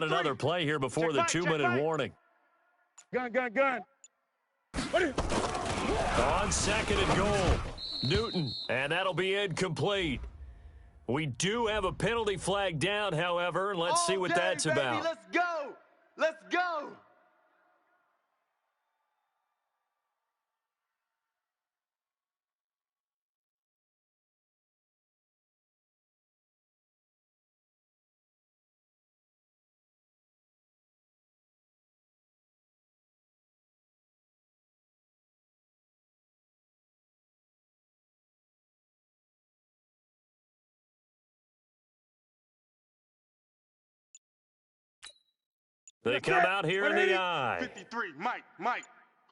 Another play here before the 2-minute warning. Gun. On second and goal, Newton, and that'll be incomplete. We do have a penalty flag down, however. Let's see what that's about. Let's go. Let's go. They come out here in the eye. 53, Mike.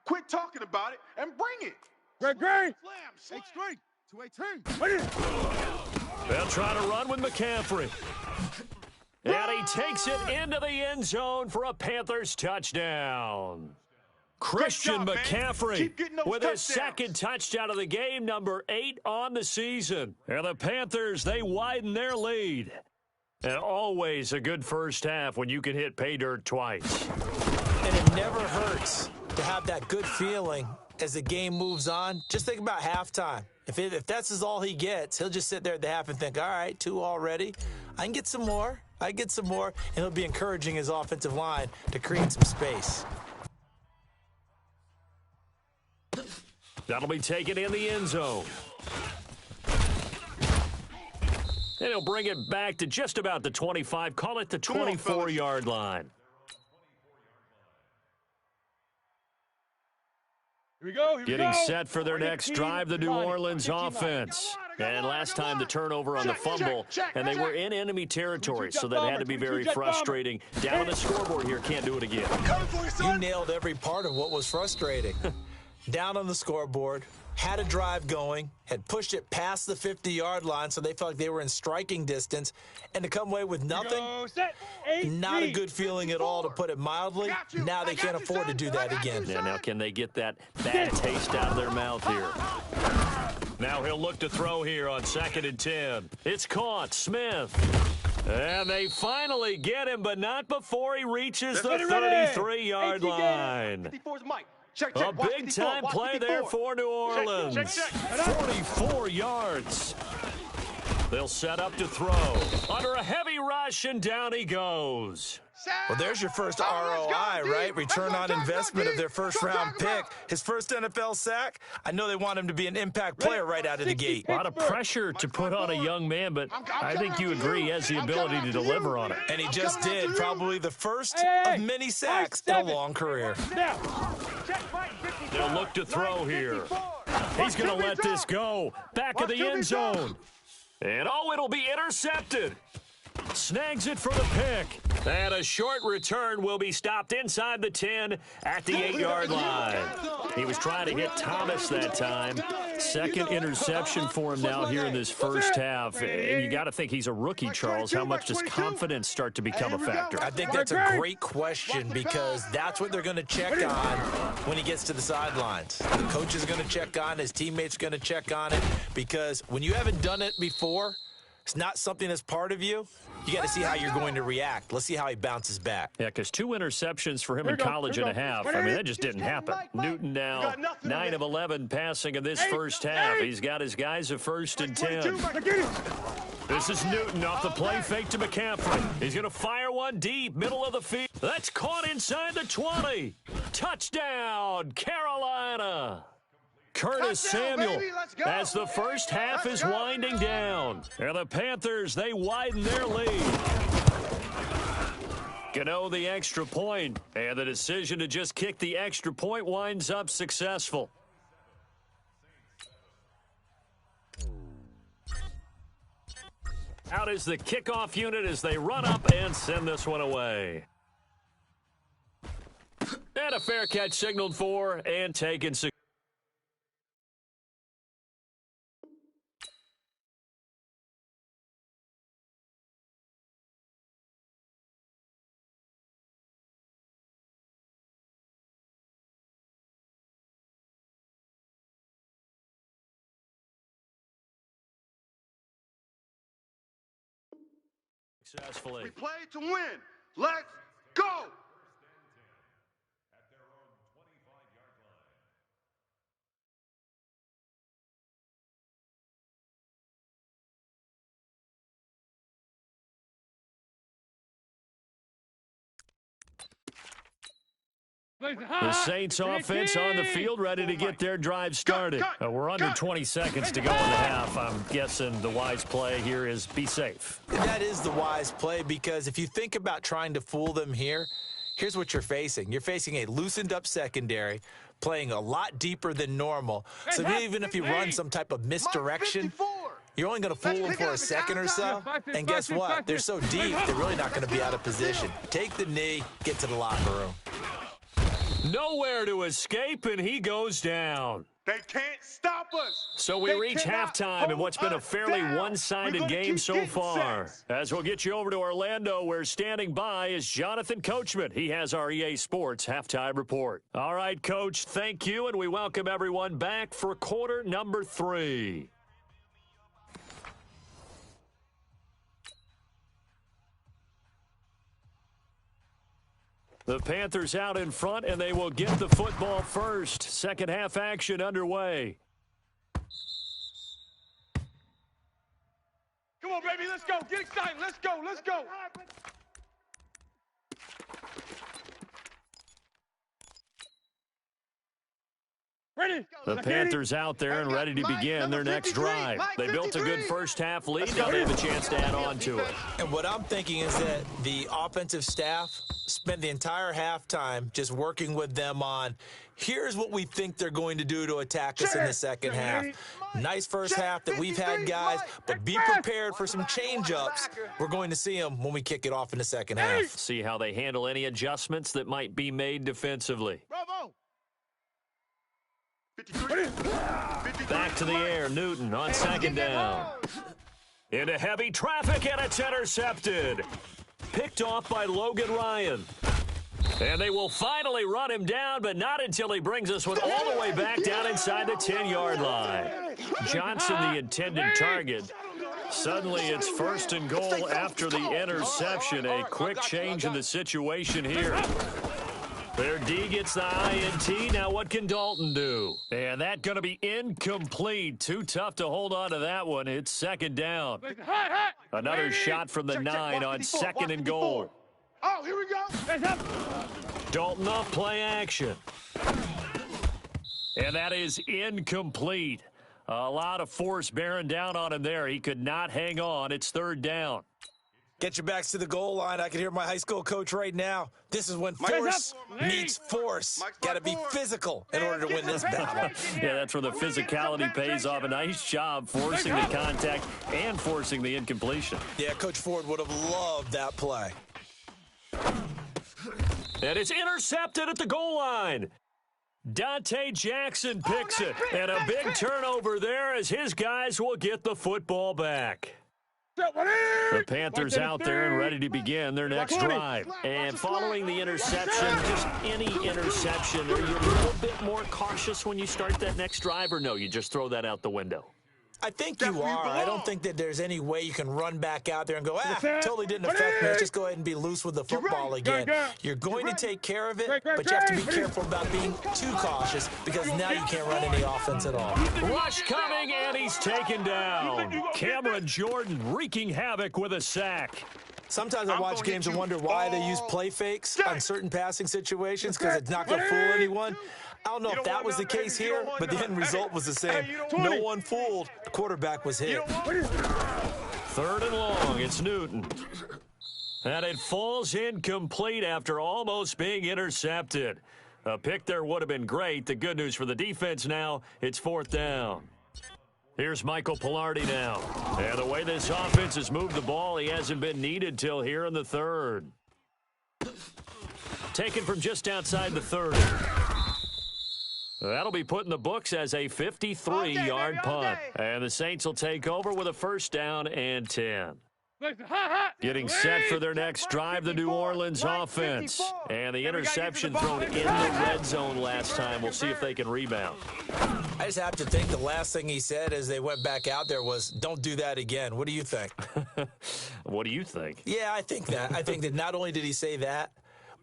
Quit talking about it and bring it. Great. Slam. Straight. 218. They'll try to run with McCaffrey. And he takes it into the end zone for a Panthers touchdown. Christian McCaffrey with his second touchdown of the game, number 8 on the season. And the Panthers, they widen their lead. And always a good first half when you can hit pay dirt twice. And it never hurts to have that good feeling as the game moves on. Just think about halftime. If that's all he gets, he'll just sit there at the half and think, all right, 2 already. I can get some more. And he'll be encouraging his offensive line to create some space. That'll be taken in the end zone. And he'll bring it back to just about the 25, call it the 24-yard line. Here we go. Getting set for their next drive, the New Orleans offense. And last time the turnover on the fumble, and they were in enemy territory, so that had to be very frustrating. Down on the scoreboard here, can't do it again. You nailed every part of what was frustrating. Down on the scoreboard, had a drive going, had pushed it past the 50-yard line so they felt like they were in striking distance, and to come away with nothing, not a good feeling at all, to put it mildly. Now they can't afford to do that again. Yeah, now can they get that bad taste out of their mouth here? Now he'll look to throw here on 2nd and 10. It's caught, Smith. And they finally get him, but not before he reaches the 33-yard line. A big-time play there for New Orleans. 44 yards. They'll set up to throw. Under a heavy rush, and down he goes. Well, there's your first ROI, right? Return on investment of their first-round pick. His first NFL sack. I know they want him to be an impact player right out of the gate. A lot of pressure to put on a young man, but I think you agree he has the ability to deliver on it. And he just did. Probably the first of many sacks in a long career. They'll look to throw here. He's going to let this go. Back of the end zone. And, it'll be intercepted. Snags it for the pick. And a short return will be stopped inside the 10 at the 8-yard line. He was trying to hit Thomas that time. Second interception for him now here in this first half. And you got to think he's a rookie, Charles. How much does confidence start to become a factor? I think that's a great question, because that's what they're going to check on when he gets to the sidelines. The coach is going to check on, his teammates are going to check on it, because when you haven't done it before, it's not something that's part of you. You got to see how you're going to react. Let's see how he bounces back. Yeah, because 2 interceptions for him in college and a half. I mean, that just didn't happen. Newton now 9 of 11 passing in this first half. He's got his guys at 1st and 10. This is Newton off the play fake to McCaffrey. He's going to fire one deep, middle of the field. That's caught inside the 20. Touchdown, Carolina. Curtis Samuel as the first half is winding down. And the Panthers, they widen their lead. Gano the extra point, and the decision to just kick the extra point winds up successful. Out is the kickoff unit as they run up and send this one away. And a fair catch signaled for and taken. Successfully. We play to win. Let's go! The Saints offense on the field, ready to get their drive started. We're under 20 seconds to go in the half. I'm guessing the wise play here is be safe. That is the wise play, because if you think about trying to fool them here, here's what you're facing. You're facing a loosened up secondary, playing a lot deeper than normal. So even if you run some type of misdirection, you're only going to fool them for a second or so. And guess what? They're so deep, they're really not going to be out of position. Take the knee, get to the locker room. Nowhere to escape, and he goes down. They can't stop us. So we reach halftime in what's been a fairly one-sided game so far. As we'll get you over to Orlando, where standing by is Jonathan Coachman. He has our EA Sports halftime report. All right, Coach, thank you, and we welcome everyone back for quarter number 3. The Panthers out in front, and they will get the football first. Second half action underway. Come on, baby, let's go. Get excited. Let's go. Let's go. Ready? The Panthers out there and ready to begin their next drive. They built a good first half lead. Now they have a chance to add on to it. And what I'm thinking is that the offensive staff spent the entire halftime just working with them on, here's what we think they're going to do to attack us in the second half. Nice first half that we've had, guys, but be prepared for some change-ups. We're going to see them when we kick it off in the second half. See how they handle any adjustments that might be made defensively. Bravo. 53. Back to the air, Newton on second down. Into heavy traffic, and it's intercepted. Picked off by Logan Ryan. And they will finally run him down, but not until he brings this one all the way back down inside the 10-yard line. Johnson, the intended target. Suddenly it's first and goal after the interception. A quick change in the situation here. Their D gets the INT. Now what can Dalton do? And that's going to be incomplete. Too tough to hold on to that one. It's second down. Another shot from the 9 on second and goal. Oh, here we go. Dalton off play action. And that is incomplete. A lot of force bearing down on him there. He could not hang on. It's third down. Get your backs to the goal line. I can hear my high school coach right now. This is when force meets force. Got to be physical in order to win this battle. Yeah, that's where the physicality pays off. A nice job forcing the contact and forcing the incompletion. Yeah, Coach Ford would have loved that play. And it's intercepted at the goal line. Dante Jackson picks it. And a big turnover there as his guys will get the football back. The Panthers out there and ready to begin their next drive. And following the interception, just any interception, are you a little bit more cautious when you start that next drive, or no, you just throw that out the window? I think you are. I don't think that there's any way you can run back out there and go, totally didn't affect me. Let's just go ahead and be loose with the football again. You're going to take care of it, but you have to be careful about being too cautious, because now you can't run any offense at all. Rush coming, and he's taken down. Cameron Jordan wreaking havoc with a sack. Sometimes I watch games and wonder why they use play fakes on certain passing situations, because it's not going to fool anyone. I don't know if that was the case here, but the end result was the same. No one fooled. The quarterback was hit. Third and long. It's Newton. And it falls incomplete after almost being intercepted. A pick there would have been great. The good news for the defense now, it's fourth down. Here's Michael Pilardi now. And the way this offense has moved the ball, he hasn't been needed till here in the third. Taken from just outside the 30. That'll be put in the books as a 53-yard punt. And the Saints will take over with a first down and 10. Getting set for their next drive, the New Orleans offense. And the interception thrown in the red zone last time. We'll see if they can rebound. I just have to think the last thing he said as they went back out there was, don't do that again. What do you think? What do you think? Yeah, I think that. I think that not only did he say that,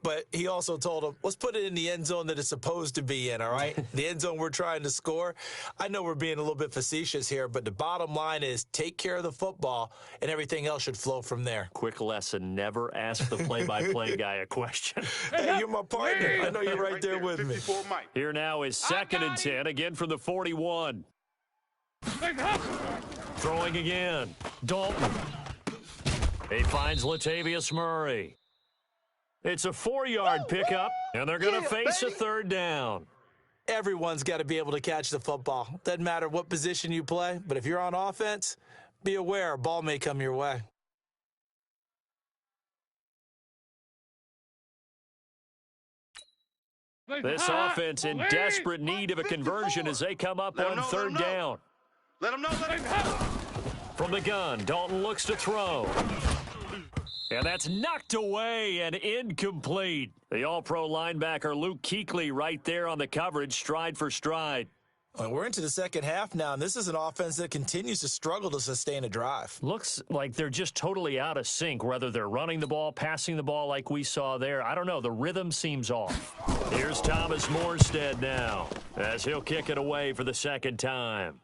but he also told him, let's put it in the end zone that it's supposed to be in, all right? The end zone we're trying to score. I know we're being a little bit facetious here, but the bottom line is take care of the football, and everything else should flow from there. Quick lesson, never ask the play-by-play guy a question. Hey, you're my partner. I know you're right there with me. Here now is 2nd and 10, again from the 41. Throwing again. Dalton. He finds Latavius Murray. It's a 4-yard pickup, and they're going to face a 3rd down. Everyone's got to be able to catch the football. Doesn't matter what position you play, but if you're on offense, be aware a ball may come your way. This offense in desperate need of a conversion as they come up on 3rd down. Let him know. From the gun, Dalton looks to throw. And that's knocked away and incomplete. The all-pro linebacker Luke Kuechly right there on the coverage, stride for stride. We're into the second half now, and this is an offense that continues to struggle to sustain a drive. Looks like they're just totally out of sync, whether they're running the ball, passing the ball like we saw there. I don't know. The rhythm seems off. Here's Thomas Morstead now as he'll kick it away for the 2nd time.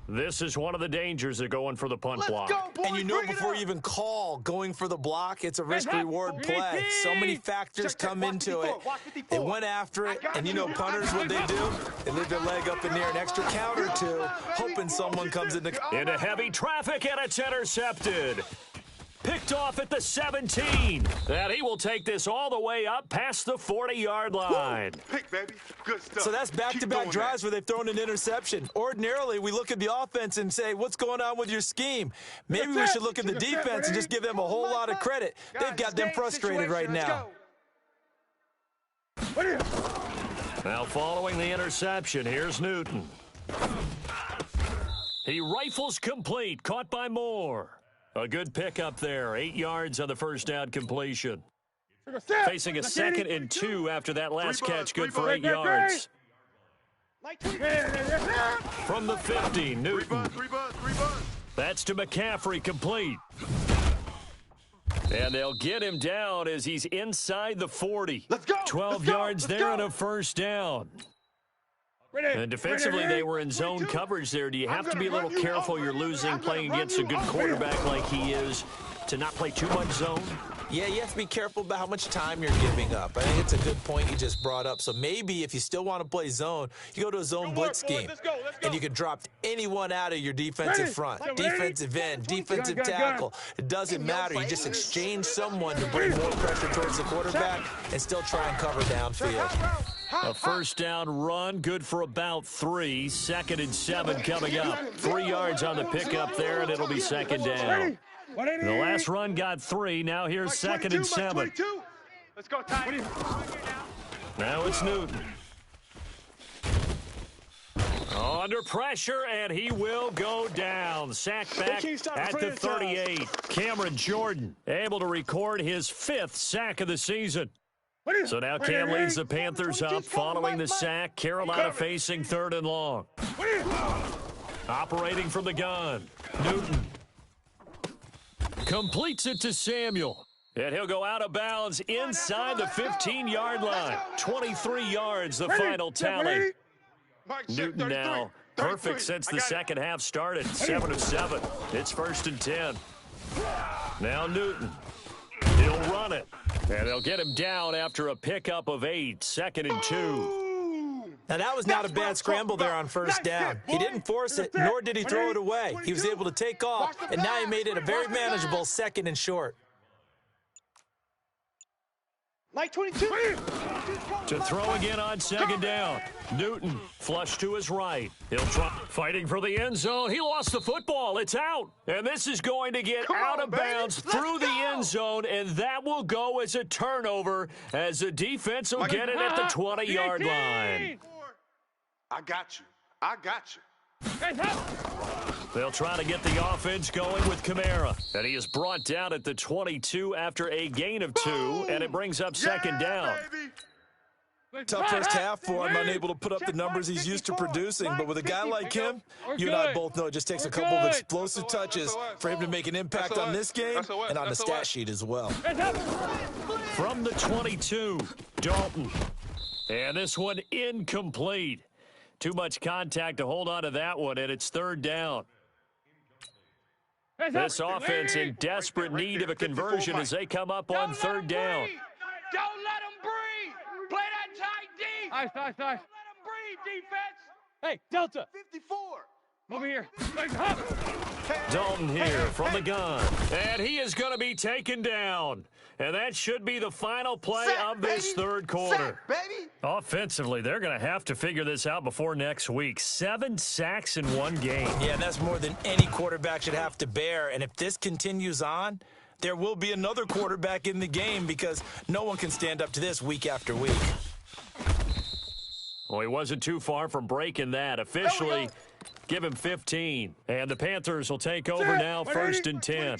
This is one of the dangers of going for the punt block. Go, boy, and you know before you even call going for the block, it's a risk-reward play. So many factors come into it. They went after it, and you know punters, what they do? They leave their leg up in the air, an extra count or two, hoping someone comes into heavy traffic, and it's intercepted. Picked off at the 17. And he will take this all the way up past the 40-yard line. Pick, baby. Good stuff. So that's back-to-back drives where they've thrown an interception. Ordinarily, we look at the offense and say, what's going on with your scheme? Maybe we should look at the defense and just give them a whole lot of credit. They've got them frustrated right now. Now following the interception, here's Newton. He rifles complete, caught by Moore. A good pickup there, 8 yards on the 1st down completion. Facing a 2nd and 2 after that last catch, good for 8 yards. From the 50, Newton. That's to McCaffrey, complete. And they'll get him down as he's inside the 40. 12 yards there and a 1st down. And defensively, they were in zone coverage there. Do you have to be a little careful you're losing playing against a good quarterback like he is to not play too much zone? Yeah, you have to be careful about how much time you're giving up. I think it's a good point you just brought up. So maybe if you still want to play zone, you go to a zone blitz scheme. And you can drop anyone out of your defensive front. Defensive end, defensive tackle. It doesn't matter. You just exchange someone to bring more pressure towards the quarterback and still try and cover downfield. A 1st down run, good for about 3. 2nd and 7 coming up. 3 yards on the pickup there, and it'll be 2nd down. The last run got 3. Now here's 2nd and 7. Let's go, Ty. Now it's Newton. Under pressure, and he will go down. Sacked back at the 38. Cameron Jordan able to record his 5th sack of the season. So now Cam leads the Panthers up following the sack. Carolina facing 3rd and long. Operating from the gun. Newton completes it to Samuel. And he'll go out of bounds inside the 15-yard line. 23 yards, the final tally. Newton now perfect since the second half started. 7 of 7. It's 1st and 10. Now Newton. He'll run it. And they'll get him down after a pickup of 8. 2nd and 2. Now, that was not a bad scramble there on 1st down. He didn't force it, nor did he throw it away. He was able to take off, and now he made it a very manageable 2nd and short. Like 22. To throw again on 2nd down. Newton flush to his right. He'll try fighting for the end zone. He lost the football. It's out. And this is going to get out of bounds through the end zone, and that will go as a turnover as the defense will get it at the 20-yard line. I got you. I got you. They'll try to get the offense going with Kamara. And he is brought down at the 22 after a gain of 2, and it brings up 2nd down. Baby. Tough first half for him, unable to put up the numbers he's used to producing. But with a guy like him, you and I both know it just takes a couple of explosive touches for him to make an impact on this game and on the stat sheet as well. From the 22, Dalton. And this one incomplete. Too much contact to hold on to that one, and it's third down. This offense in desperate need of a conversion as they come up on third down. Don't let him breathe. Play that tight D. Nice. Don't let him breathe, defense. Hey, Delta. 54. Over here. Dalton here from the gun. And he is going to be taken down. And that should be the final play of this third quarter. Offensively, they're going to have to figure this out before next week. 7 sacks in one game. Yeah, and that's more than any quarterback should have to bear. And if this continues on, there will be another quarterback in the game because no one can stand up to this week after week. Well, he wasn't too far from breaking that. Officially, give him 15. And the Panthers will take over now, first and 10.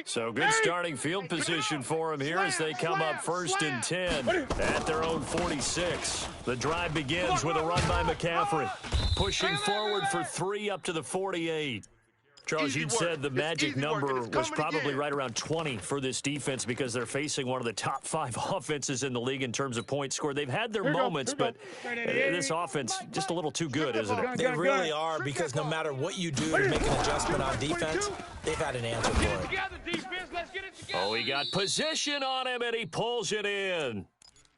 So good starting field position for them here as they come up first and 10 at their own 46. The drive begins with a run by McCaffrey. Pushing forward for 3 up to the 48. Charles, you'd said the magic number was probably right around 20 for this defense because they're facing one of the top 5 offenses in the league in terms of points scored. They've had their moments, but this offense just a little too good, isn't it? They really are because no matter what you do to make an adjustment on defense, they've had an answer for it. Oh, he got position on him, and he pulls it in.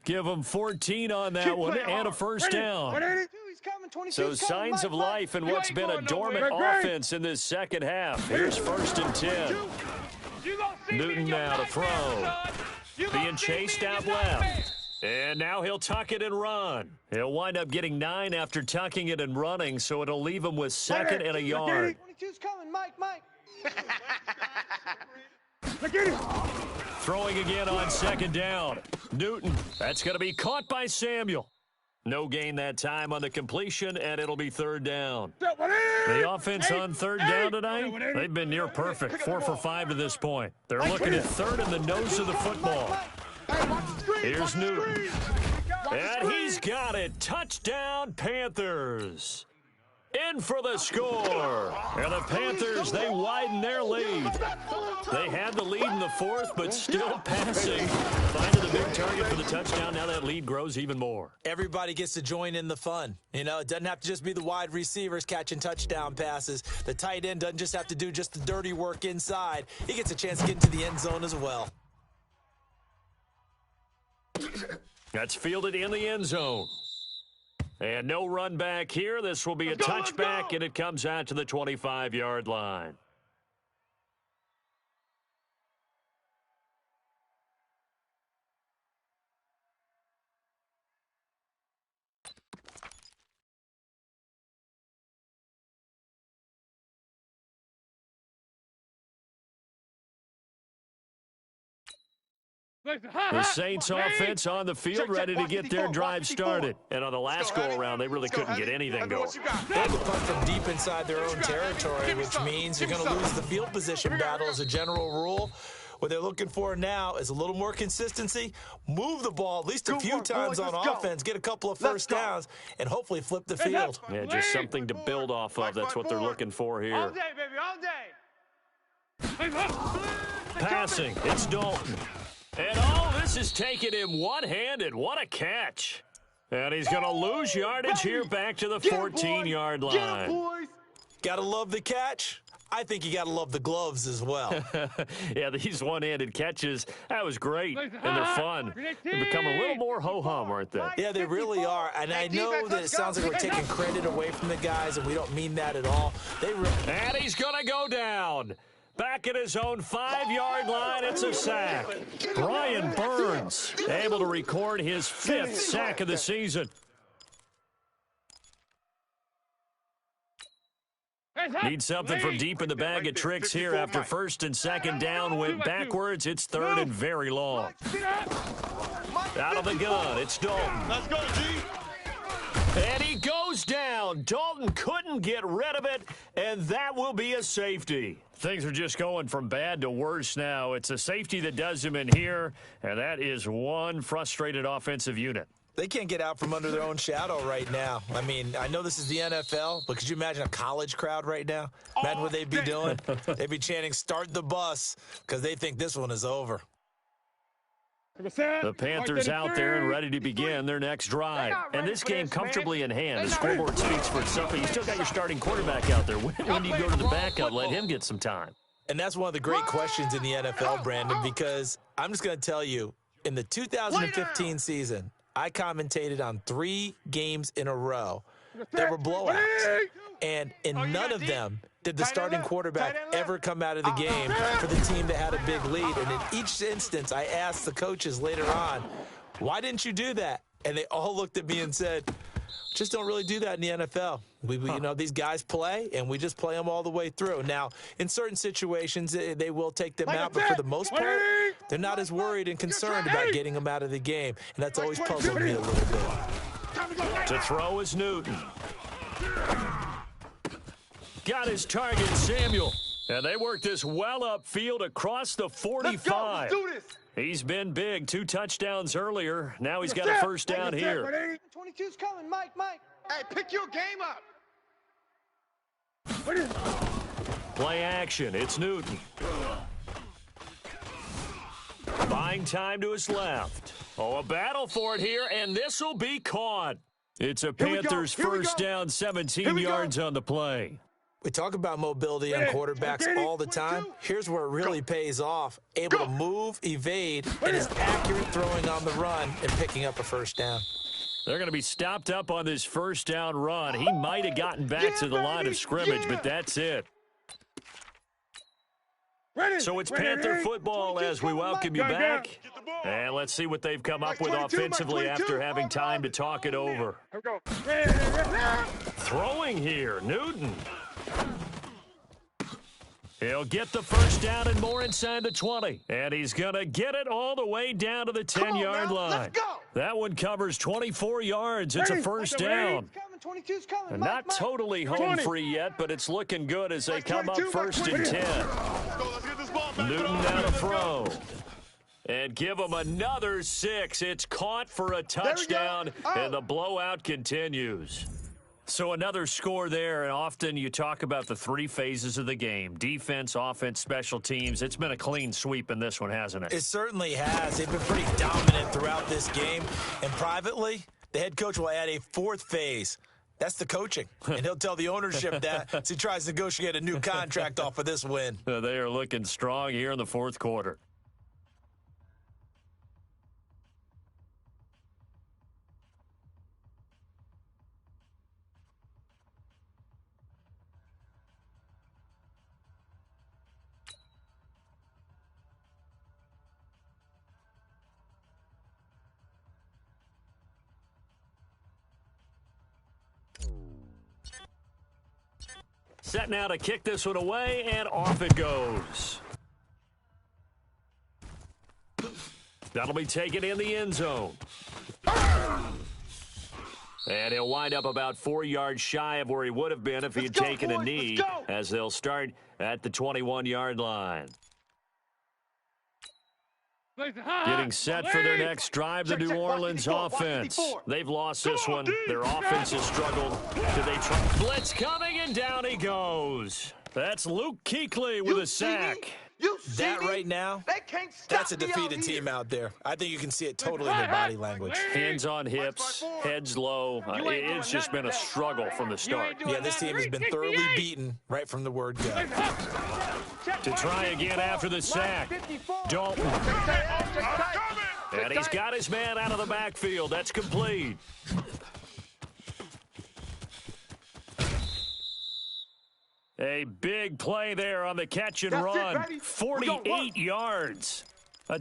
Give him 14 on that one and a first down. So signs of life in what's been a dormant offense in this second half. Here's first and 10. Newton now to throw. Being chased out left. And now he'll tuck it and run. He'll wind up getting 9 after tucking it and running, so it'll leave him with second and a yard. 22's coming, Mike. Throwing again on second down. Newton, that's going to be caught by Samuel. No gain that time on the completion, and it'll be third down. The offense on third down tonight, they've been near perfect, 4 for 5 to this point. They're looking at third in the nose of the football. Here's Newton. And he's got it. Touchdown, Panthers. In for the score. And the Panthers, they widen their lead. They had the lead in the fourth, but still passing. Finding the big target for the touchdown. Now that lead grows even more. Everybody gets to join in the fun. You know, it doesn't have to just be the wide receivers catching touchdown passes. The tight end doesn't just have to do just the dirty work inside. He gets a chance to get into the end zone as well. That's fielded in the end zone. And no run back here. This will be a touchback, and it comes out to the 25-yard line. The Saints offense on the field ready to get their drive started. And on the last go-around, they really couldn't get anything going. They had to punt from deep inside their own territory, which means you're going to lose the field position battle as a general rule. What they're looking for now is a little more consistency, move the ball at least a few times on offense, get a couple of first downs, and hopefully flip the field. Yeah, just something to build off of. That's what they're looking for here. All day, baby, all day. Passing, it's Dalton. And this is taking him one-handed. What a catch. And he's going to lose yardage here back to the 14-yard line. Gotta love the catch. I think you gotta love the gloves as well. Yeah, these one-handed catches, that was great. And they're fun. They're becoming a little more ho-hum, aren't they? Yeah, they really are. And I know that it sounds like we're taking credit away from the guys, and we don't mean that at all. And he's going to go down. Back at his own 5-yard line, it's a sack. Brian Burns able to record his 5th sack of the season. Need something from deep in the bag of tricks here after first and second down went backwards. It's third and very long. Out of the gun, it's Dalton. Let's go, G. And he goes down. Dalton couldn't get rid of it, and that will be a safety. Things are just going from bad to worse now. It's a safety that does him in here, and that is one frustrated offensive unit. They can't get out from under their own shadow right now. I mean, I know this is the NFL, but could you imagine a college crowd right now? Imagine what they'd be doing. They'd be chanting, "Start the bus," because they think this one is over. The Panthers out there and ready to begin their next drive. And this game comfortably in hand. The scoreboard speaks for itself, but you still got your starting quarterback out there. When do you go to the backup? Let him get some time. And that's one of the great questions in the NFL, Brandon, because I'm just going to tell you, in the 2015 season, I commentated on 3 games in a row. There were blowouts. And in none of them did the starting quarterback ever come out of the game for the team that had a big lead. And in each instance, I asked the coaches later on, why didn't you do that? And they all looked at me and said, just don't really do that in the NFL. You know, these guys play, and we just play them all the way through. Now, in certain situations, they will take them out, but for the most part, they're not as worried and concerned about getting them out of the game. And that's always puzzled me a little bit. To throw is Newton. Got his target, Samuel. And they work this well upfield across the 45. Let's do this. He's been big. 2 touchdowns earlier. Now he's got a first down here. 22's coming, Mike. Hey, pick your game up. Play action. It's Newton. Buying time to his left. Oh, a battle for it here, and this will be caught. It's a Panthers first down, 17 yards on the play. We talk about mobility on quarterbacks all the time. Here's where it really pays off. Able to move, evade, and is accurate throwing on the run and picking up a first down. They're going to be stopped up on this first down run. He might have gotten back to the line of scrimmage, but that's it. So it's Panther football as we welcome you back. And let's see what they've come up with offensively after having time to talk it over. Throwing here, Newton. He'll get the first down and more inside the 20. And he's going to get it all the way down to the 10-yard line. That one covers 24 yards. It's a first down. And not totally home free yet, but it's looking good as they come up first and 10. Newton now to throw. And give him another 6. It's caught for a touchdown, and the blowout continues. So another score there, and often you talk about the 3 phases of the game. Defense, offense, special teams. It's been a clean sweep in this one, hasn't it? It certainly has. They've been pretty dominant throughout this game. And privately, the head coach will add a 4th phase. That's the coaching. And he'll tell the ownership that as he tries to negotiate a new contract off of this win. They are looking strong here in the 4th quarter. Set now to kick this one away, and off it goes. That'll be taken in the end zone. And he'll wind up about 4 yards shy of where he would have been if he had taken a knee, as they'll start at the 21-yard line. Getting set for their next drive, the New Orleans offense. They've lost this one. Their offense has struggled. Do they try? Blitz coming, and down he goes. That's Luke Kuechly with a sack. That right now, that's a defeated team out there. I think you can see it totally in their body language. Hands on hips, heads low. It's just been a struggle from the start. Yeah, this team has been thoroughly beaten right from the word go. To try again after the sack. Dalton. And he's got his man out of the backfield. That's complete. A big play there on the catch and run. 48 yards.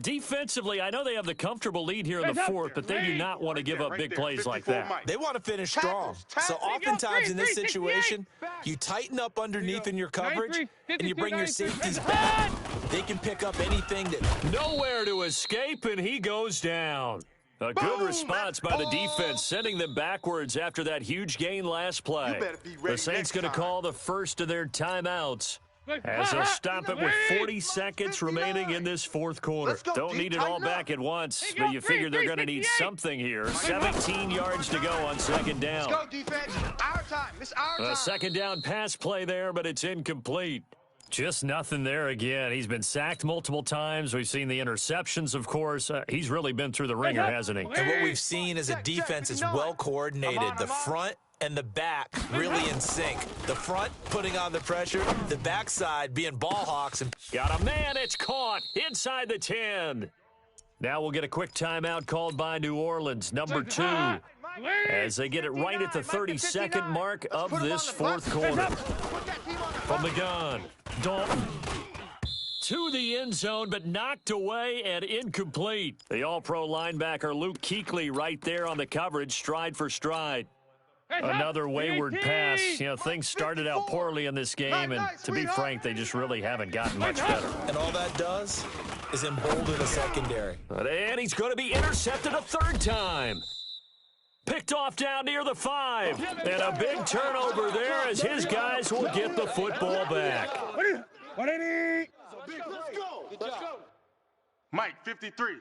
Defensively, I know they have the comfortable lead here in the 4th, but they do not want to give up big plays like that. They want to finish strong. So oftentimes in this situation, you tighten up underneath in your coverage, and you bring your safeties back. They can pick up anything that... Nowhere to escape, and he goes down. A good response by the defense, sending them backwards after that huge gain last play. The Saints going to call the first of their timeouts. As they'll stop it with 40 seconds remaining in this fourth quarter. Don't need it all back at once, but you figure they're going to need something here. 17 yards to go on second down. Let's go, defense. Our time. It's our time. A second down pass play there, but it's incomplete. Just nothing there again. He's been sacked multiple times. We've seen the interceptions, of course. He's really been through the ringer, hasn't he? And what we've seen is a defense is well coordinated. The front and the back really in sync. The front putting on the pressure, the backside being ball hawks. And got a man, it's caught inside the 10. Now we'll get a quick timeout called by New Orleans, number 2, as they get it right at the 32nd mark of this fourth quarter. From the gun, Dalton to the end zone, but knocked away and incomplete. The all-pro linebacker Luke Kuechly right there on the coverage, stride for stride. Another wayward pass. You know, things started out poorly in this game, and to be frank, they just really haven't gotten much better. And all that does is embolden the secondary. And he's going to be intercepted a third time. Picked off down near the 5. And a big turnover there as his guys will get the football back. Let's go. Mike, 53.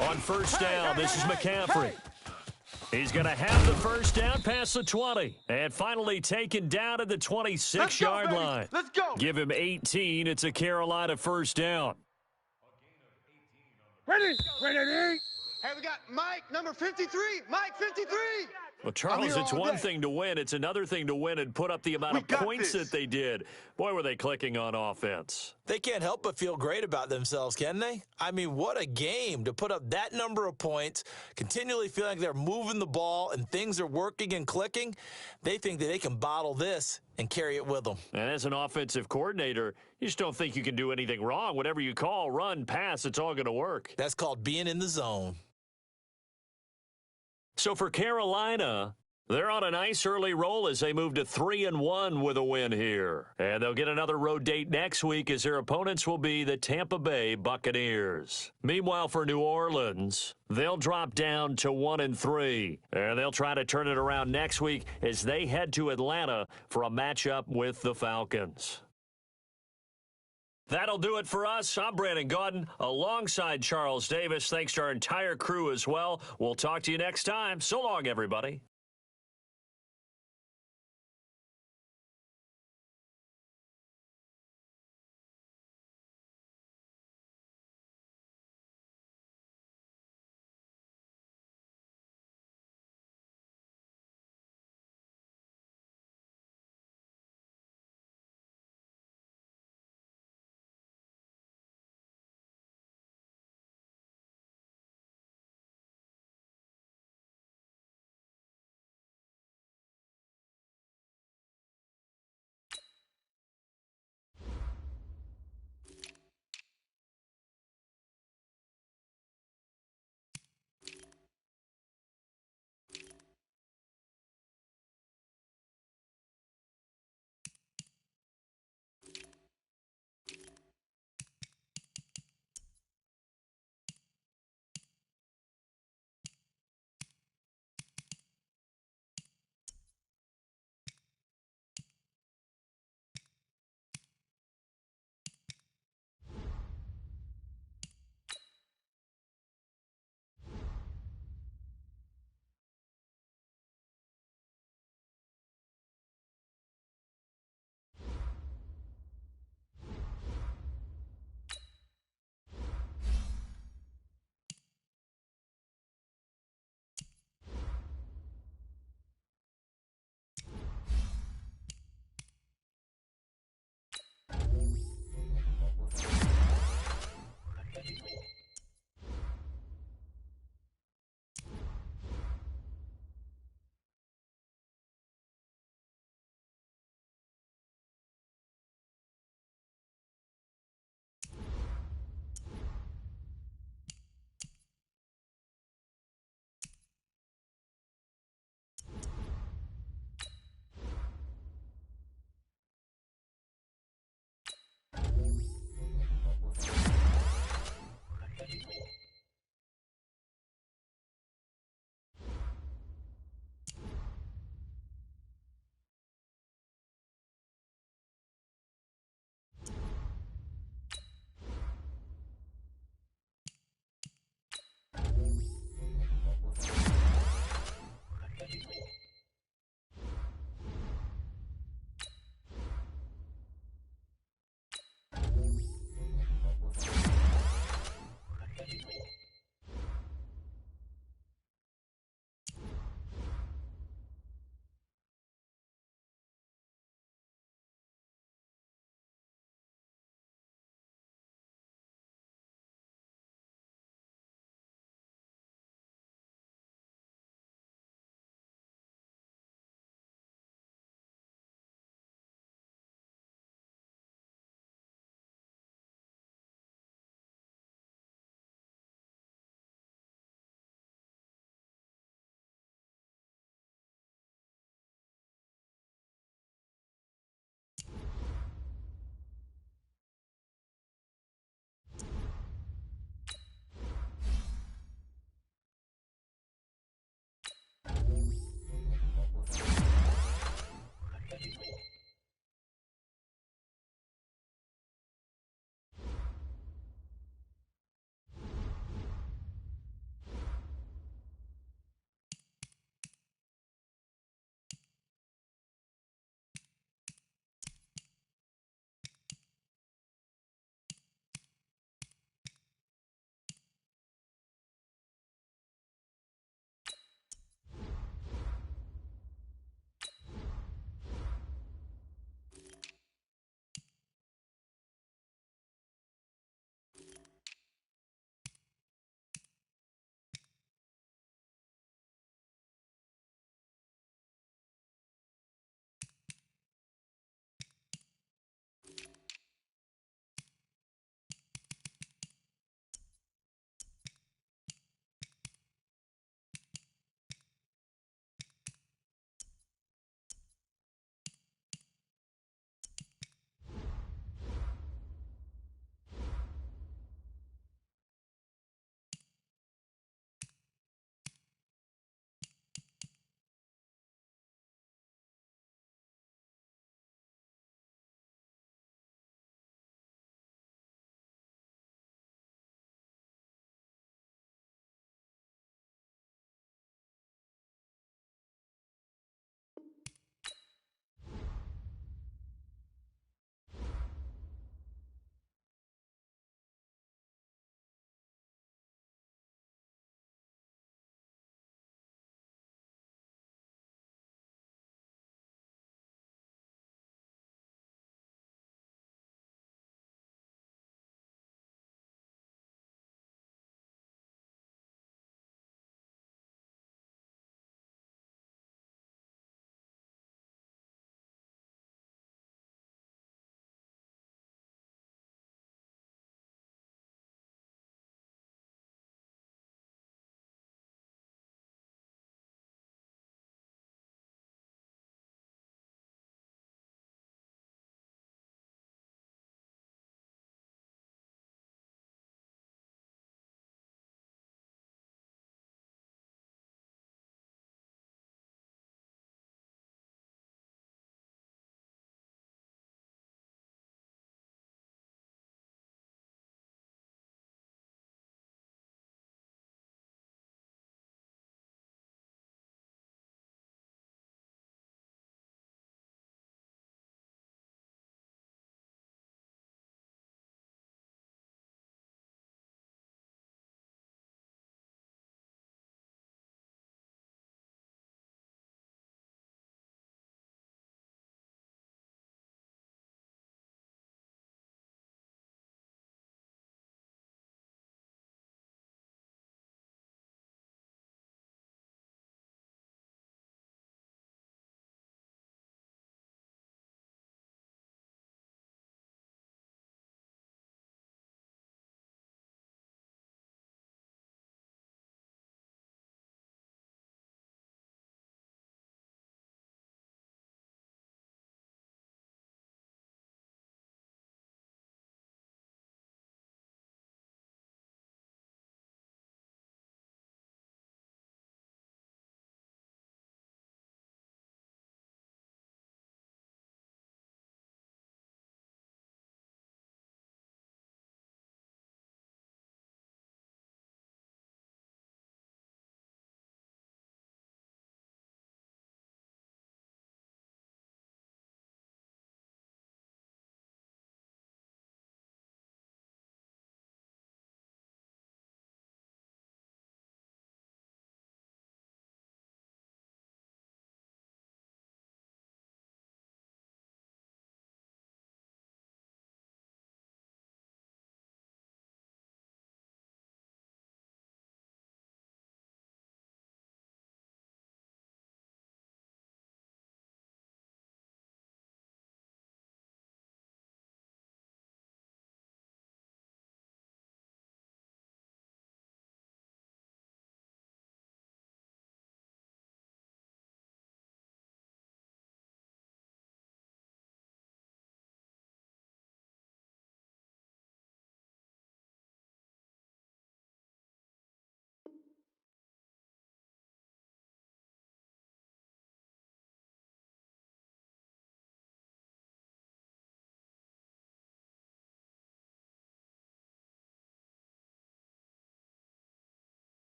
On first down, this is McCaffrey. He's going to have the first down past the 20. And finally taken down at the 26-yard line. Let's go. Give him 18. It's a Carolina first down. Ready. Hey, we got Mike, number 53. Mike, 53. Well, Charles, it's one thing to win. It's another thing to win and put up the amount of points that they did. Boy, were they clicking on offense. They can't help but feel great about themselves, can they? I mean, what a game to put up that number of points, continually feeling like they're moving the ball and things are working and clicking. They think that they can bottle this and carry it with them. And as an offensive coordinator, you just don't think you can do anything wrong. Whatever you call, run, pass, it's all going to work. That's called being in the zone. So for Carolina, they're on a nice early roll as they move to 3-1 with a win here. And they'll get another road date next week as their opponents will be the Tampa Bay Buccaneers. Meanwhile, for New Orleans, they'll drop down to 1-3. And they'll try to turn it around next week as they head to Atlanta for a matchup with the Falcons. That'll do it for us. I'm Brandon Gaudin alongside Charles Davis. Thanks to our entire crew as well. We'll talk to you next time. So long, everybody.